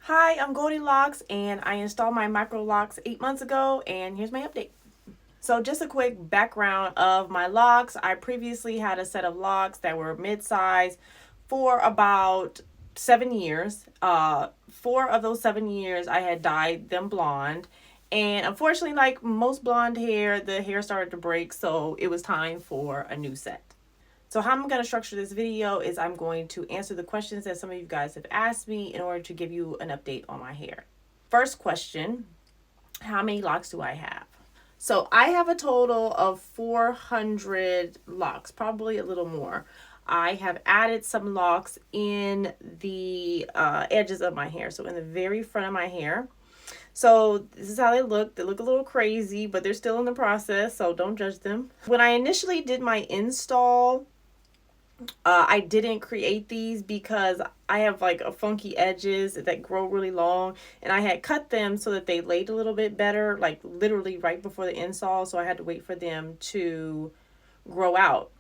Hi, I'm Goldilocks and I installed my Microlocs 8 months ago, and here's my update. So just a quick background of my locks. I previously had a set of locks that were mid-size for about 7 years. 4 of those 7 years I had dyed them blonde. And unfortunately, like most blonde hair, the hair started to break, so it was time for a new set. So how I'm going to structure this video is I'm going to answer the questions that some of you guys have asked me in order to give you an update on my hair. First question, how many locks do I have? So I have a total of 400 locks, probably a little more. I have added some locks in the edges of my hair, so in the very front of my hair. So this is how they look. They look a little crazy, but they're still in the process, so don't judge them. When I initially did my install, I didn't create these because I have like a funky edges that grow really long, and I had cut them so that they laid a little bit better, like literally right before the install, so I had to wait for them to grow out.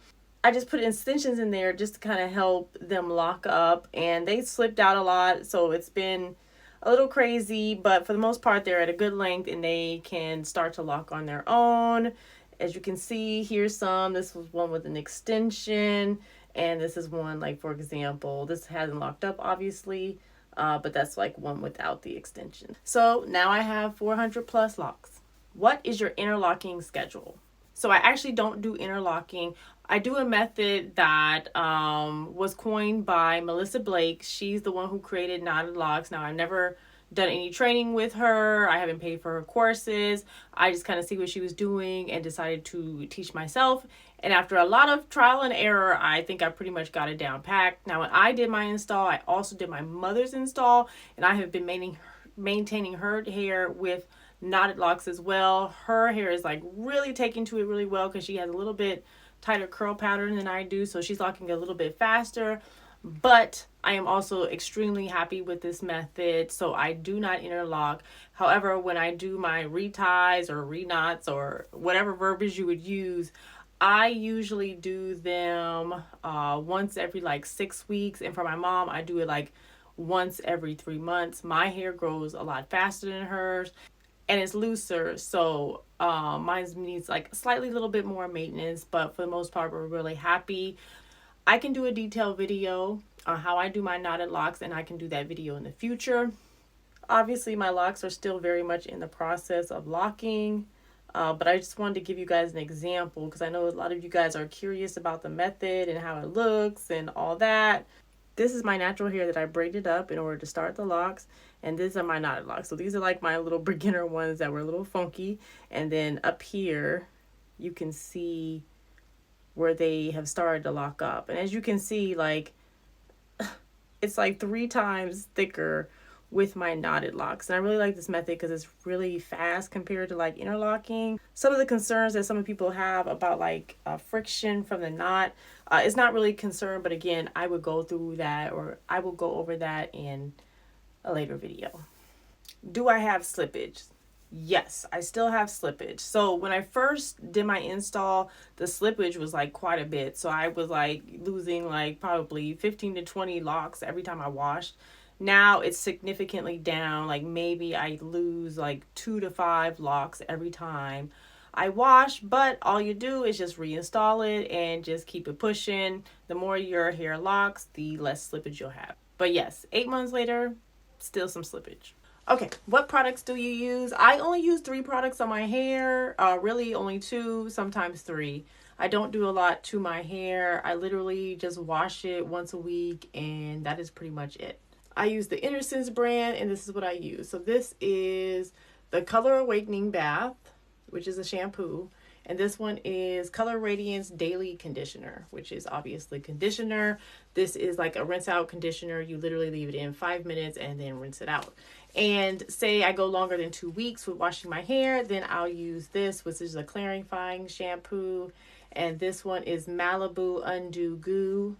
I just put extensions in there just to kind of help them lock up, and they slipped out a lot, so it's been a little crazy, but for the most part they're at a good length and they can start to lock on their own. As you can see, here's some. This was one with an extension, and this is one, like, for example, this hasn't locked up obviously, but that's like one without the extension. So now I have 400 plus locks. What is your interlocking schedule? So I actually don't do interlocking. I do a method that was coined by Melissa Blake. She's the one who created knotted locks. Now, I've never done any training with her. I haven't paid for her courses. I just kind of see what she was doing and decided to teach myself. And after a lot of trial and error, I think I pretty much got it down packed. Now, when I did my install, I also did my mother's install, and I have been maintaining her hair with knotted locks as well. Her hair is like really taking to it really well because she has a little bit tighter curl pattern than I do, so she's locking a little bit faster. But I am also extremely happy with this method, so I do not interlock. However, when I do my reties or reknots or whatever verbiage you would use, I usually do them once every like 6 weeks, and for my mom I do it like once every 3 months. My hair grows a lot faster than hers, and it's looser, so mine needs like slightly little bit more maintenance, but for the most part we're really happy. I can do a detailed video on how I do my knotted locks, and I can do that video in the future. Obviously my locks are still very much in the process of locking, but I just wanted to give you guys an example because I know a lot of you guys are curious about the method and how it looks and all that. This is my natural hair that I braided up in order to start the locks, and these are my knotted locks. So these are like my little beginner ones that were a little funky, and then up here you can see where they have started to lock up. And as you can see, like, it's like 3 times thicker with my knotted locks. And I really like this method because it's really fast compared to like interlocking. Some of the concerns that some people have about like friction from the knot, it's not really a concern, but again, I would go through that, or I will go over that in a later video. Do I have slippage? Yes, I still have slippage. So when I first did my install, the slippage was like quite a bit. So I was like losing like probably 15 to 20 locks every time I washed. Now it's significantly down. Like maybe I lose like 2 to 5 locks every time I wash, but all you do is just reinstall it and just keep it pushing. The more your hair locks, the less slippage you'll have. But yes, 8 months later, still some slippage. Okay, what products do you use? I only use 3 products on my hair, really only 2, sometimes 3. I don't do a lot to my hair. I literally just wash it once a week, and that is pretty much it. I use the Innocence brand, and this is what I use. So this is the Color Awakening Bath, which is a shampoo. And this one is Color Radiance Daily Conditioner, which is obviously conditioner. This is like a rinse out conditioner. You literally leave it in 5 minutes and then rinse it out. And say I go longer than 2 weeks with washing my hair, then I'll use this, which is a clarifying shampoo. And this one is Malibu Undo Goo.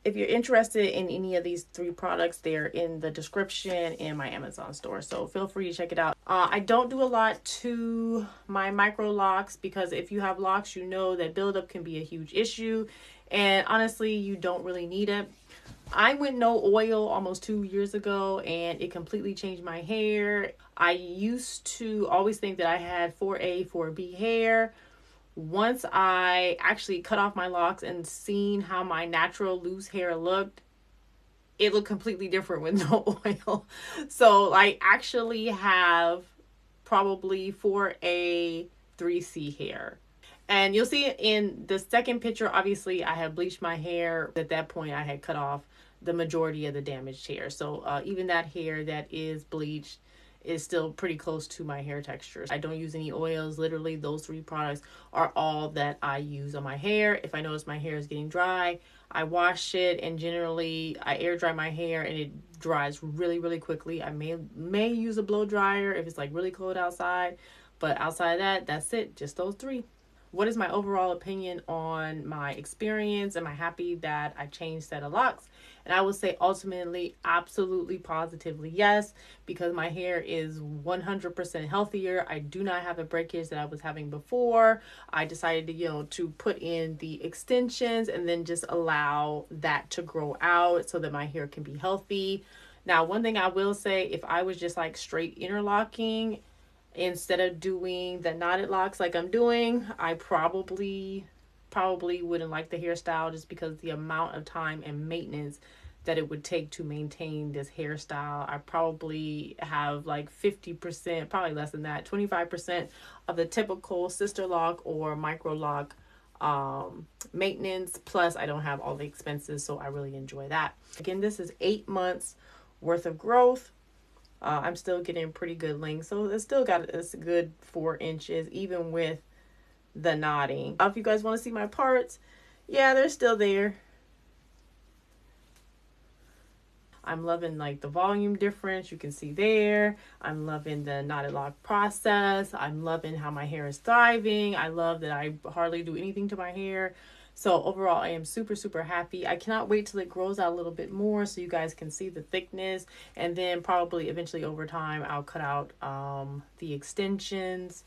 If you're interested in any of these 3 products, they're in the description in my Amazon store, so feel free to check it out. I don't do a lot to my micro locks because if you have locks, you know that buildup can be a huge issue, and honestly, you don't really need it. I went no oil almost 2 years ago, and it completely changed my hair. I used to always think that I had 4A, 4B hair. Once I actually cut off my locks and seen how my natural loose hair looked, it looked completely different with no oil. So I actually have probably 4A, 3C hair. And you'll see in the second picture, obviously, I had bleached my hair. At that point, I had cut off the majority of the damaged hair. So even that hair that is bleached is still pretty close to my hair texture. I don't use any oils. Literally, those 3 products are all that I use on my hair. If I notice my hair is getting dry, I wash it, and generally I air dry my hair, and it dries really, really quickly. I may use a blow dryer if it's like really cold outside, but outside of that, that's it. Just those 3. What is my overall opinion on my experience? Am I happy that I changed set of locks? And I would say ultimately, absolutely, positively, yes, because my hair is 100% healthier. I do not have the breakage that I was having before. I decided to put in the extensions and then just allow that to grow out so that my hair can be healthy. Now, one thing I will say, if I was just like straight interlocking, instead of doing the knotted locks like I'm doing, I probably wouldn't like the hairstyle, just because the amount of time and maintenance that it would take to maintain this hairstyle. I probably have like 50%, probably less than that, 25% of the typical sister lock or micro lock maintenance, plus I don't have all the expenses, so I really enjoy that. Again, this is 8 months worth of growth. I'm still getting pretty good length, so it's still got a good 4 inches, even with the knotting. If you guys want to see my parts, yeah, they're still there. I'm loving like the volume difference you can see there. I'm loving the knotted lock process. I'm loving how my hair is thriving. I love that I hardly do anything to my hair. So overall, I am super, super happy. I cannot wait till it grows out a little bit more so you guys can see the thickness. And then probably eventually over time, I'll cut out the extensions